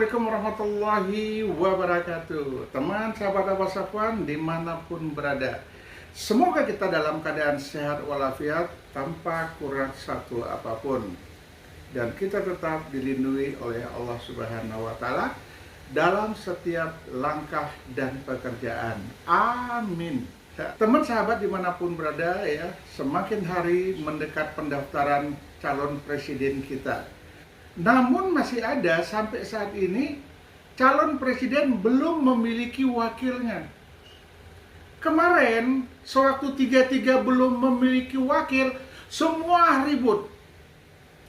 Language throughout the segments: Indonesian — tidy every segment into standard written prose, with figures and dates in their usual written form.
Assalamualaikum warahmatullahi wabarakatuh. Teman, sahabat Abah Safwan dimanapun berada, semoga kita dalam keadaan sehat walafiat tanpa kurang satu apapun, dan kita tetap dilindungi oleh Allah Subhanahu wa Ta'ala dalam setiap langkah dan pekerjaan. Amin. Teman sahabat dimanapun berada ya, semakin hari mendekat pendaftaran calon presiden kita. Namun masih ada sampai saat ini calon presiden belum memiliki wakilnya. Kemarin sewaktu 33 belum memiliki wakil, semua ribut.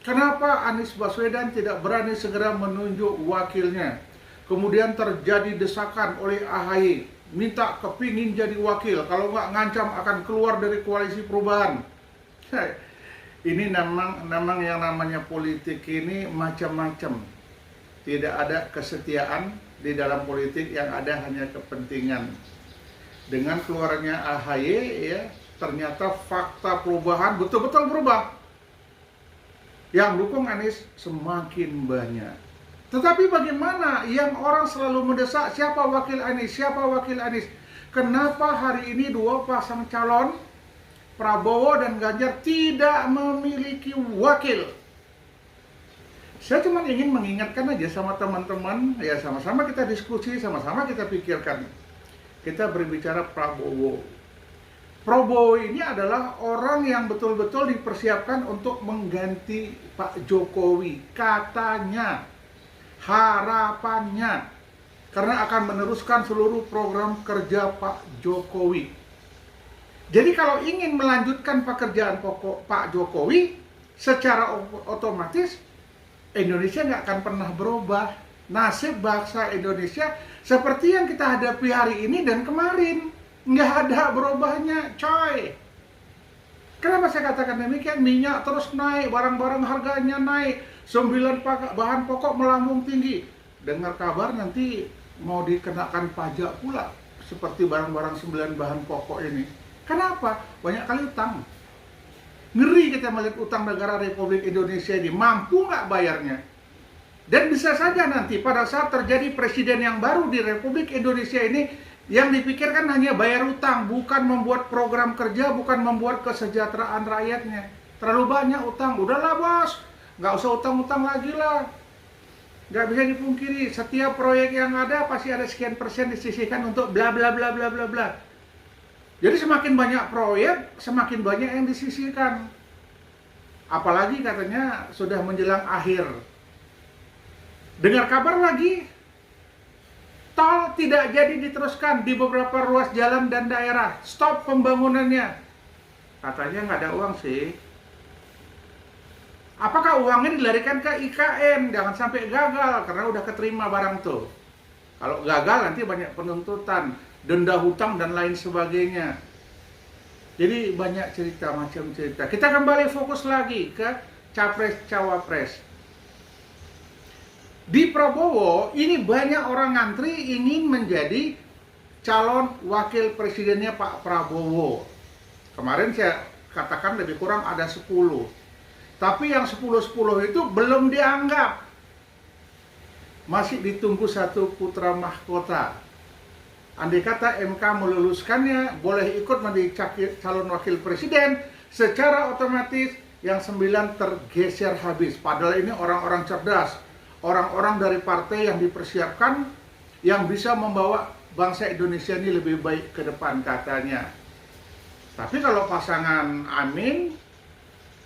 Kenapa Anies Baswedan tidak berani segera menunjuk wakilnya? Kemudian terjadi desakan oleh AHY, minta kepingin jadi wakil, kalau nggak ngancam akan keluar dari koalisi perubahan. Ini memang yang namanya politik ini macam-macam. Tidak ada kesetiaan di dalam politik, yang ada hanya kepentingan. Dengan keluarnya AHY ya, ternyata fakta perubahan betul-betul berubah. Yang dukung Anies semakin banyak. Tetapi bagaimana yang orang selalu mendesak siapa wakil Anies, siapa wakil Anies? Kenapa hari ini dua pasang calon Prabowo dan Ganjar tidak memiliki wakil? Saya cuma ingin mengingatkan aja sama teman-teman, ya sama-sama kita diskusi, sama-sama kita pikirkan. Kita berbicara Prabowo. Prabowo ini adalah orang yang betul-betul dipersiapkan untuk mengganti Pak Jokowi. Katanya, harapannya, karena akan meneruskan seluruh program kerja Pak Jokowi. Jadi kalau ingin melanjutkan pekerjaan pokok Pak Jokowi, secara otomatis Indonesia nggak akan pernah berubah. Nasib bangsa Indonesia seperti yang kita hadapi hari ini dan kemarin. Nggak ada berubahnya, coy. Kenapa saya katakan demikian? Minyak terus naik, barang-barang harganya naik, 9 bahan pokok melambung tinggi. Dengar kabar nanti mau dikenakan pajak pula, seperti barang-barang 9 bahan pokok ini. Kenapa? Banyak kali utang. Ngeri kita melihat utang negara Republik Indonesia ini. Mampu nggak bayarnya? Dan bisa saja nanti pada saat terjadi presiden yang baru di Republik Indonesia ini, yang dipikirkan hanya bayar utang, bukan membuat program kerja, bukan membuat kesejahteraan rakyatnya. Terlalu banyak utang. Udahlah bos, nggak usah utang-utang lagi lah. Nggak bisa dipungkiri, setiap proyek yang ada pasti ada sekian persen disisihkan untuk bla bla bla bla bla bla. Jadi semakin banyak proyek, semakin banyak yang disisihkan. Apalagi katanya sudah menjelang akhir. Dengar kabar lagi, tol tidak jadi diteruskan di beberapa ruas jalan dan daerah. Stop pembangunannya. Katanya nggak ada uang sih. Apakah uangnya dilarikan ke IKN? Jangan sampai gagal, karena udah keterima barang tuh. Kalau gagal nanti banyak penuntutan, denda hutang dan lain sebagainya. Jadi banyak cerita, macam cerita. Kita kembali fokus lagi ke Capres-Cawapres. Di Prabowo ini banyak orang ngantri ingin menjadi calon wakil presidennya Pak Prabowo. Kemarin saya katakan lebih kurang ada 10. Tapi yang 10-10 itu belum dianggap. Masih ditunggu satu putra mahkota. Andai kata MK meluluskannya, boleh ikut menjadi calon wakil presiden, secara otomatis yang 9 tergeser habis. Padahal ini orang-orang cerdas, orang-orang dari partai yang dipersiapkan, yang bisa membawa bangsa Indonesia ini lebih baik ke depan katanya. Tapi kalau pasangan Amin,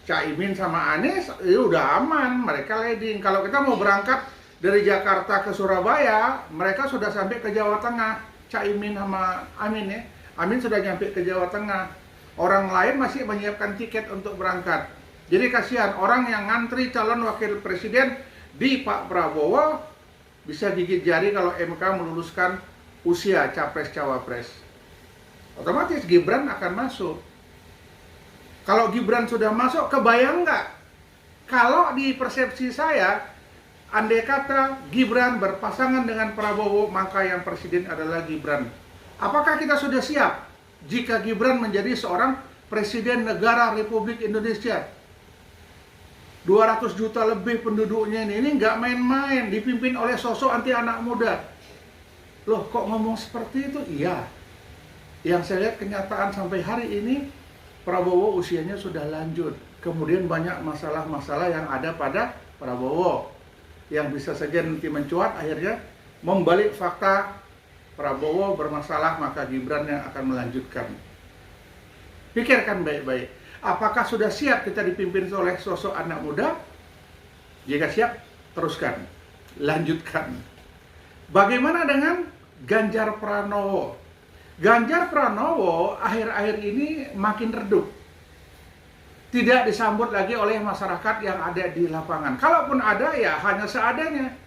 Caimin sama Anies, ya udah aman, mereka leading. Kalau kita mau berangkat dari Jakarta ke Surabaya, mereka sudah sampai ke Jawa Tengah. Caimin sama Amin ya. Amin sudah nyampe ke Jawa Tengah. Orang lain masih menyiapkan tiket untuk berangkat. Jadi kasihan orang yang ngantri calon wakil presiden di Pak Prabowo, bisa gigit jari kalau MK meluluskan usia Capres-Cawapres. Otomatis Gibran akan masuk. Kalau Gibran sudah masuk, kebayang nggak? Kalau di persepsi saya, andai kata Gibran berpasangan dengan Prabowo, maka yang presiden adalah Gibran. Apakah kita sudah siap jika Gibran menjadi seorang presiden negara Republik Indonesia? 200 juta lebih penduduknya ini nggak main-main, dipimpin oleh sosok anti anak muda. Loh, kok ngomong seperti itu? Iya. Yang saya lihat kenyataan sampai hari ini, Prabowo usianya sudah lanjut. Kemudian banyak masalah-masalah yang ada pada Prabowo yang bisa saja nanti mencuat, akhirnya membalik fakta Prabowo bermasalah, maka Gibran yang akan melanjutkan. Pikirkan baik-baik. Apakah sudah siap kita dipimpin oleh sosok anak muda? Jika siap, teruskan, lanjutkan. Bagaimana dengan Ganjar Pranowo? Ganjar Pranowo akhir-akhir ini makin redup. Tidak disambut lagi oleh masyarakat yang ada di lapangan. Kalaupun ada, ya hanya seadanya.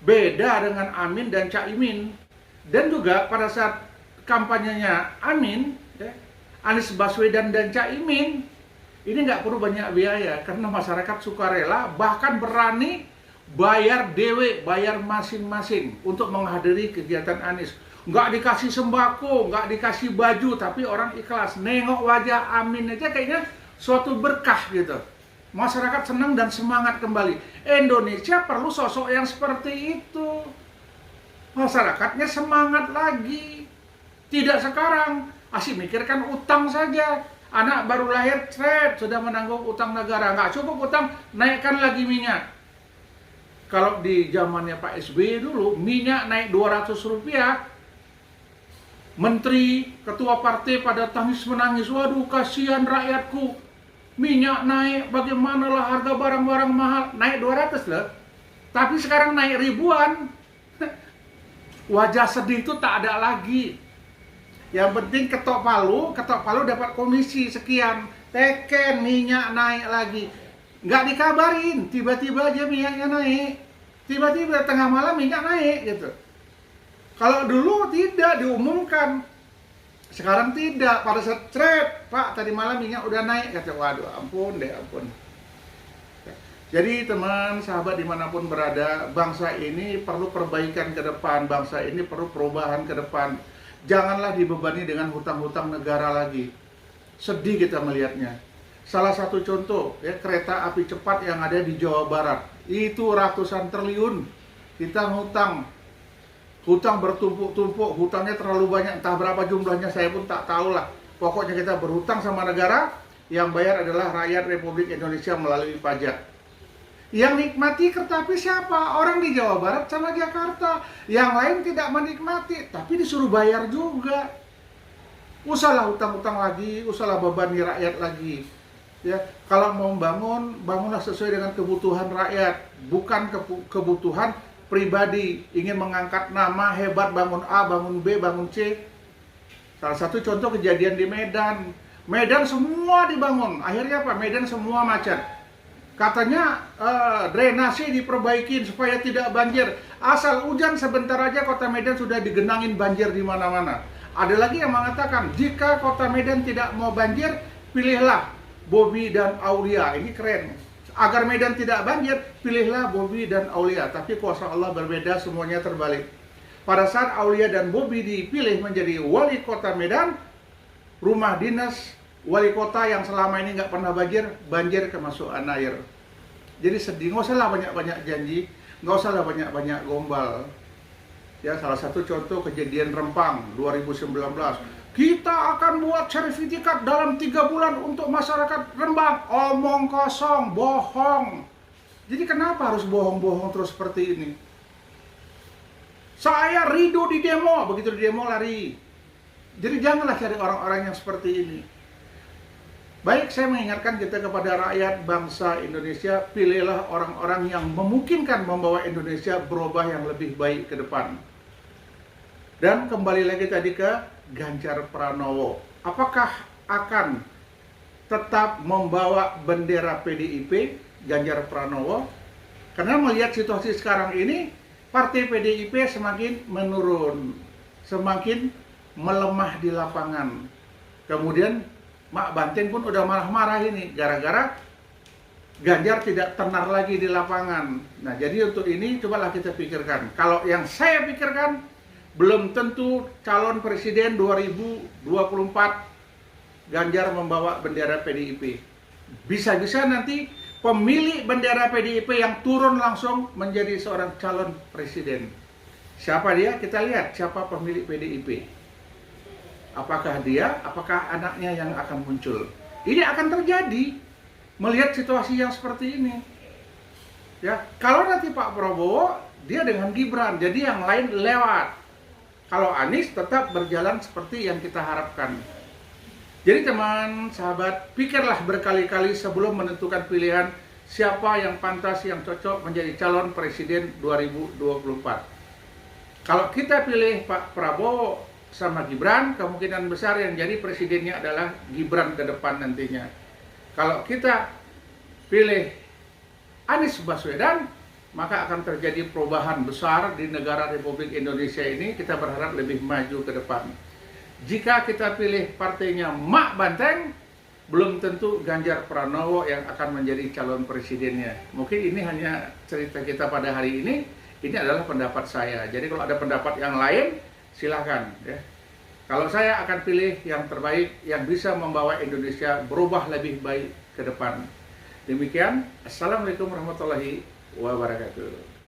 Beda dengan Amin dan Caimin. Dan juga pada saat kampanyenya Amin, Anies Baswedan dan Caimin, ini nggak perlu banyak biaya karena masyarakat sukarela, bahkan berani bayar dewe, bayar masing-masing untuk menghadiri kegiatan Anies. Nggak dikasih sembako, nggak dikasih baju, tapi orang ikhlas. Nengok wajah Amin aja kayaknya suatu berkah gitu. Masyarakat senang dan semangat kembali. Indonesia perlu sosok yang seperti itu. Masyarakatnya semangat lagi. Tidak sekarang, asik mikirkan utang saja. Anak baru lahir, sudah menanggung utang negara. Nggak cukup utang, naikkan lagi minyak. Kalau di zamannya Pak SBY dulu, minyak naik 200 rupiah. Menteri, ketua partai pada tangis menangis. Waduh, kasihan rakyatku. Minyak naik, bagaimanalah harga barang-barang mahal. Naik 200 loh. Tapi sekarang naik ribuan. Wajah sedih itu tak ada lagi. Yang penting ketok palu dapat komisi sekian. Teken minyak naik lagi. Nggak dikabarin, tiba-tiba aja minyaknya naik. Tiba-tiba tengah malam minyak naik gitu. Kalau dulu tidak diumumkan. Sekarang tidak, pada saat Pak tadi malam minyak udah naik. Kata, waduh ampun deh, ampun. Jadi teman, sahabat dimanapun berada, bangsa ini perlu perbaikan ke depan. Bangsa ini perlu perubahan ke depan. Janganlah dibebani dengan hutang-hutang negara lagi. Sedih kita melihatnya. Salah satu contoh, ya, kereta api cepat yang ada di Jawa Barat. Itu ratusan triliun. Kita ngutang. Hutang bertumpuk-tumpuk, hutangnya terlalu banyak. Entah berapa jumlahnya, saya pun tak tahu lah. Pokoknya kita berhutang sama negara, yang bayar adalah rakyat Republik Indonesia melalui pajak. Yang nikmati kereta api siapa? Orang di Jawa Barat sama Jakarta. Yang lain tidak menikmati, tapi disuruh bayar juga. Usahlah hutang-hutang lagi, usahlah bebani rakyat lagi. Ya, kalau mau bangun, bangunlah sesuai dengan kebutuhan rakyat, bukan kebutuhan pribadi. Ingin mengangkat nama hebat, bangun A, bangun B, bangun C. Salah satu contoh kejadian di Medan. Medan semua dibangun, akhirnya apa? Medan semua macet. Katanya drainase diperbaikin supaya tidak banjir. Asal hujan sebentar aja kota Medan sudah digenangin banjir di mana-mana. Ada lagi yang mengatakan jika kota Medan tidak mau banjir, pilihlah Bobi dan Aulia. Ini keren. Agar Medan tidak banjir, pilihlah Bobi dan Aulia. Tapi kuasa Allah berbeda, semuanya terbalik. Pada saat Aulia dan Bobi dipilih menjadi wali kota Medan, rumah dinas wali kota yang selama ini nggak pernah banjir kemasukan air. Jadi sedih, nggak usah lah banyak-banyak janji, nggak usah lah banyak-banyak gombal. Ya, salah satu contoh kejadian Rempang 2019. Kita akan buat sertifikat dalam 3 bulan untuk masyarakat Rembang. Omong kosong, bohong. Jadi kenapa harus bohong-bohong terus seperti ini? Saya ridho di demo, begitu di demo lari. Jadi janganlah cari orang-orang yang seperti ini. Baik, saya mengingatkan kita kepada rakyat bangsa Indonesia, pilihlah orang-orang yang memungkinkan membawa Indonesia berubah yang lebih baik ke depan. Dan kembali lagi tadi ke Ganjar Pranowo. Apakah akan tetap membawa bendera PDIP Ganjar Pranowo? Karena melihat situasi sekarang ini, partai PDIP semakin menurun, semakin melemah di lapangan. Kemudian Mak Banteng pun udah marah-marah ini gara-gara Ganjar tidak tenar lagi di lapangan. Nah, jadi untuk ini cobalah kita pikirkan. Kalau yang saya pikirkan, belum tentu calon presiden 2024 Ganjar membawa bendera PDIP. Bisa-bisa nanti pemilik bendera PDIP yang turun langsung menjadi seorang calon presiden. Siapa dia? Kita lihat siapa pemilik PDIP. Apakah dia? Apakah anaknya yang akan muncul? Ini akan terjadi melihat situasi yang seperti ini. Ya, kalau nanti Pak Prabowo dia dengan Gibran, jadi yang lain lewat. Kalau Anies tetap berjalan seperti yang kita harapkan. Jadi teman, sahabat, pikirlah berkali-kali sebelum menentukan pilihan siapa yang pantas, yang cocok menjadi calon presiden 2024. Kalau kita pilih Pak Prabowo sama Gibran, kemungkinan besar yang jadi presidennya adalah Gibran ke depan nantinya. Kalau kita pilih Anies Baswedan, maka akan terjadi perubahan besar di negara Republik Indonesia ini. Kita berharap lebih maju ke depan. Jika kita pilih partainya Mak Banteng, belum tentu Ganjar Pranowo yang akan menjadi calon presidennya. Mungkin ini hanya cerita kita pada hari ini. Ini adalah pendapat saya. Jadi kalau ada pendapat yang lain, silakan. Ya. Kalau saya akan pilih yang terbaik, yang bisa membawa Indonesia berubah lebih baik ke depan. Demikian, Assalamualaikum warahmatullahi wabarakatuh.